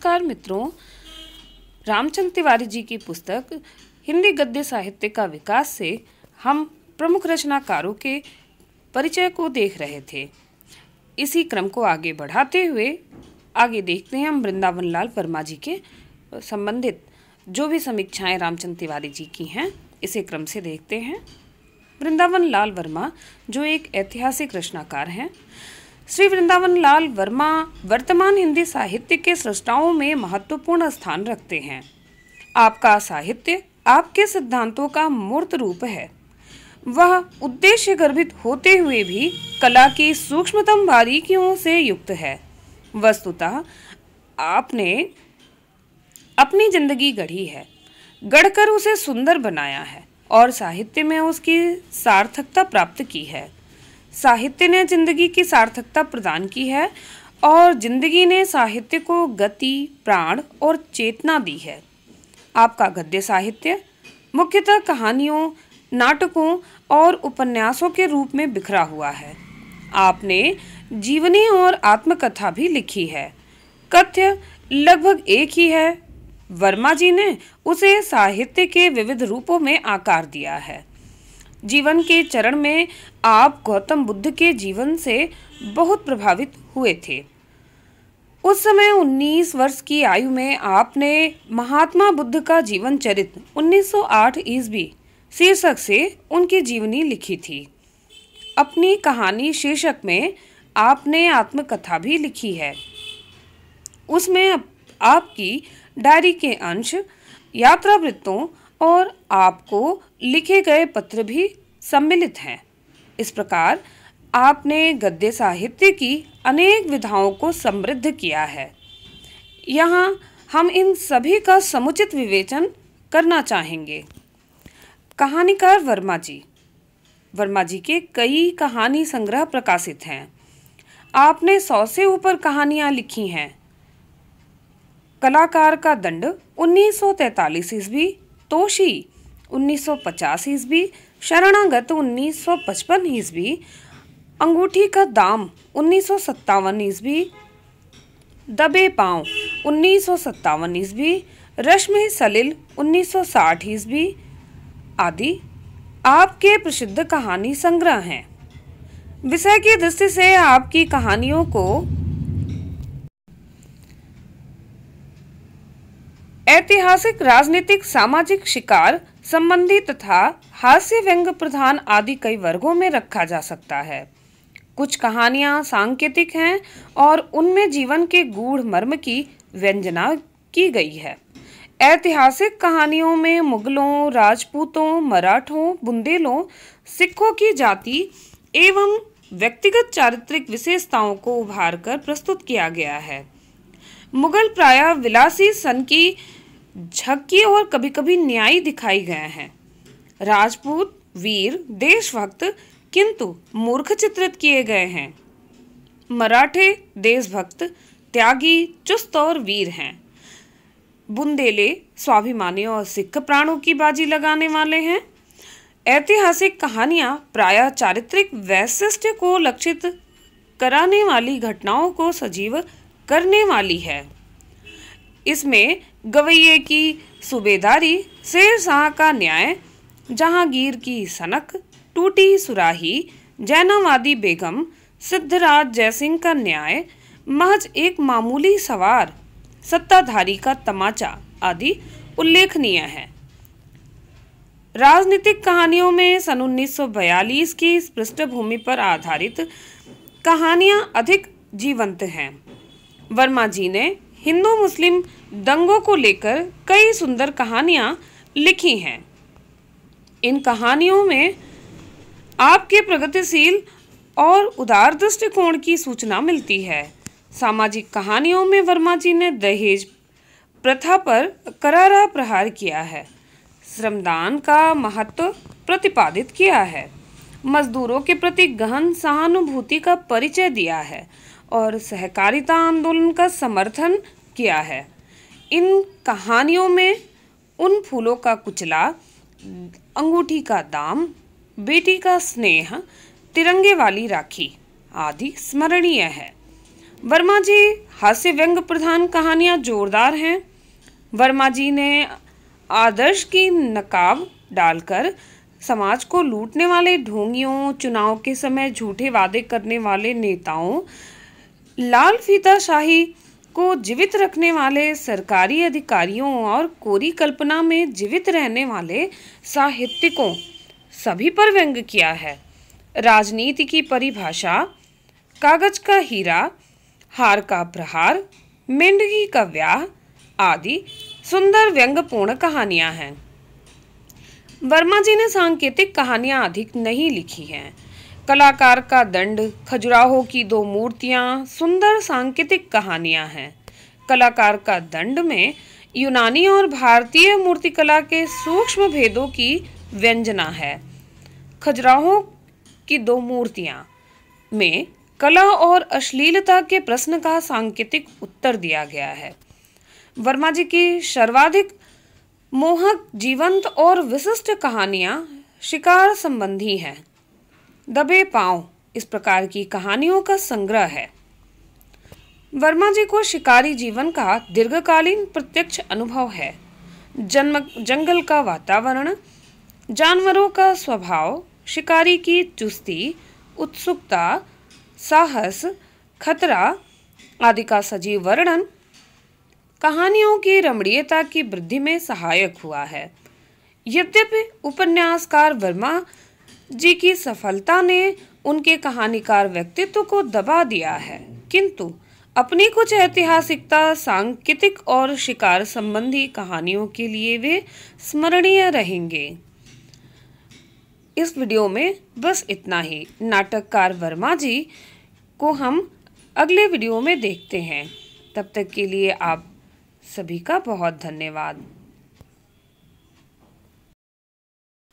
नमस्कार मित्रों, रामचंद्र तिवारी जी की पुस्तक हिंदी गद्य साहित्य का विकास से हम प्रमुख रचनाकारों के परिचय को देख रहे थे। इसी क्रम को आगे बढ़ाते हुए आगे देखते हैं हम वृंदावन लाल वर्मा जी के संबंधित जो भी समीक्षाएं रामचंद्र तिवारी जी की हैं, इसे क्रम से देखते हैं। वृंदावन लाल वर्मा जो एक ऐतिहासिक रचनाकार हैं। श्री वृंदावन लाल वर्मा वर्तमान हिंदी साहित्य के सृष्टाओं में महत्वपूर्ण स्थान रखते हैं। आपका साहित्य आपके सिद्धांतों का मूर्त रूप है। वह उद्देश्य गर्भित होते हुए भी कला की सूक्ष्मतम बारीकियों से युक्त है। वस्तुतः आपने अपनी जिंदगी गढ़ी है, गढ़कर उसे सुंदर बनाया है और साहित्य में उसकी सार्थकता प्राप्त की है। साहित्य ने जिंदगी की सार्थकता प्रदान की है और जिंदगी ने साहित्य को गति, प्राण और चेतना दी है। आपका गद्य साहित्य मुख्यतः कहानियों, नाटकों और उपन्यासों के रूप में बिखरा हुआ है। आपने जीवनी और आत्मकथा भी लिखी है। कथ्य लगभग एक ही है। वर्मा जी ने उसे साहित्य के विविध रूपों में आकार दिया है। जीवन के चरण में आप गौतम बुद्ध के जीवन से बहुत प्रभावित हुए थे। उस समय 19 वर्ष की आयु में आपने महात्मा बुद्ध का जीवन चरित्र 1908 ईस्वी शीर्षक से उनकी जीवनी लिखी थी। अपनी कहानी शीर्षक में आपने आत्मकथा भी लिखी है। उसमें आपकी डायरी के अंश, यात्रा वृत्तों और आपको लिखे गए पत्र भी सम्मिलित हैं। इस प्रकार आपने गद्य साहित्य की अनेक विधाओं को समृद्ध किया है। यहाँ हम इन सभी का समुचित विवेचन करना चाहेंगे। कहानीकार वर्मा जी के कई कहानी संग्रह प्रकाशित हैं। आपने 100 से ऊपर कहानियाँ लिखी हैं। कलाकार का दंड 1943 ईस्वी, तोशी 1950 ईस्वी, शरणागत 1955 ईस्वी, अंगूठी का दाम 1957 ईस्वी, दबे पांव 1957 ईस्वी, रश्मि सलिल 1960 ईस्वी आदि आपके प्रसिद्ध कहानी संग्रह हैं। विषय की दृष्टि से आपकी कहानियों को ऐतिहासिक, राजनीतिक, सामाजिक, शिकार संबंधी तथा हास्य व्यंग प्रधान आदि कई वर्गों में रखा जा सकता है। कुछ कहानियां सांकेतिक हैं और उनमें जीवन के गूढ़ मर्म की व्यंजना की गई है। ऐतिहासिक कहानियों में मुगलों, राजपूतों, मराठों, बुंदेलों, सिखों की जाति एवं व्यक्तिगत चारित्रिक विशेषताओं को उभार कर प्रस्तुत किया गया है। मुगल प्रायः विलासी, सन की झक्की और कभी कभी न्यायी दिखाई गए हैं। राजपूत वीर, देशभक्त किंतु मूर्ख चित्रित किए गए हैं। मराठे देशभक्त, त्यागी, चुस्त और वीर हैं। बुंदेले स्वाभिमानी और सिख प्राणों की बाजी लगाने वाले हैं। ऐतिहासिक कहानियां प्रायः चारित्रिक वैशिष्ट्य को लक्षित कराने वाली घटनाओं को सजीव करने वाली है। इसमें गवैये की सूबेदारी, शेर शाह का न्याय, जहांगीर की सनक, टूटी सुराही, जैनावादी बेगम, सिद्धराज जयसिंह का न्याय, महज एक मामूली सवार, सत्ताधारी का तमाचा आदि उल्लेखनीय है। राजनीतिक कहानियों में सन 1942 की पृष्ठभूमि पर आधारित कहानियां अधिक जीवंत हैं। वर्मा जी ने हिंदू मुस्लिम दंगों को लेकर कई सुंदर कहानियां लिखी हैं। इन कहानियों में आपके प्रगतिशील और उदार दृष्टिकोण की सूचना मिलती है। सामाजिक कहानियों में वर्मा जी ने दहेज प्रथा पर करारा प्रहार किया है, श्रमदान का महत्व प्रतिपादित किया है, मजदूरों के प्रति गहन सहानुभूति का परिचय दिया है और सहकारिता आंदोलन का समर्थन किया है। इन कहानियों में उन फूलों का कुचला, अंगूठी का दाम, बेटी का स्नेह, तिरंगे वाली राखी आदि स्मरणीय है। वर्मा जी हास्य व्यंग प्रधान कहानियाँ जोरदार हैं। वर्मा जी ने आदर्श की नकाब डालकर समाज को लूटने वाले ढोंगियों, चुनाव के समय झूठे वादे करने वाले नेताओं, लाल फीताशाही को जीवित रखने वाले सरकारी अधिकारियों और कोरी कल्पना में जीवित रहने वाले साहित्यिकों सभी पर व्यंग किया है। राजनीति की परिभाषा, कागज का हीरा, हार का प्रहार, मेंढकी का व्याह आदि सुंदर व्यंग्यपूर्ण कहानियां हैं। वर्मा जी ने सांकेतिक कहानियां अधिक नहीं लिखी हैं। कलाकार का दंड, खजुराहो की दो मूर्तियां सुंदर सांकेतिक कहानियां हैं। कलाकार का दंड में यूनानी और भारतीय मूर्तिकला के सूक्ष्म भेदों की व्यंजना है। खजुराहो की दो मूर्तियां में कला और अश्लीलता के प्रश्न का सांकेतिक उत्तर दिया गया है। वर्मा जी की सर्वाधिक मोहक, जीवंत और विशिष्ट कहानियां शिकार संबंधी हैं। दबे पांव इस प्रकार की कहानियों का संग्रह है। वर्मा जी को शिकारी जीवन का दीर्घकालीन प्रत्यक्ष अनुभव है। जंगल का वातावरण, जानवरों का स्वभाव, शिकारी की चुस्ती, उत्सुकता, साहस, खतरा आदि का सजीव वर्णन कहानियों की रमणीयता की वृद्धि में सहायक हुआ है। यद्यपि उपन्यासकार वर्मा जी की सफलता ने उनके कहानीकार व्यक्तित्व को दबा दिया है, किंतु अपनी कुछ ऐतिहासिकता, सांकेतिक और शिकार संबंधी कहानियों के लिए वे स्मरणीय रहेंगे। इस वीडियो में बस इतना ही। नाटककार वर्मा जी को हम अगले वीडियो में देखते हैं। तब तक के लिए आप सभी का बहुत धन्यवाद।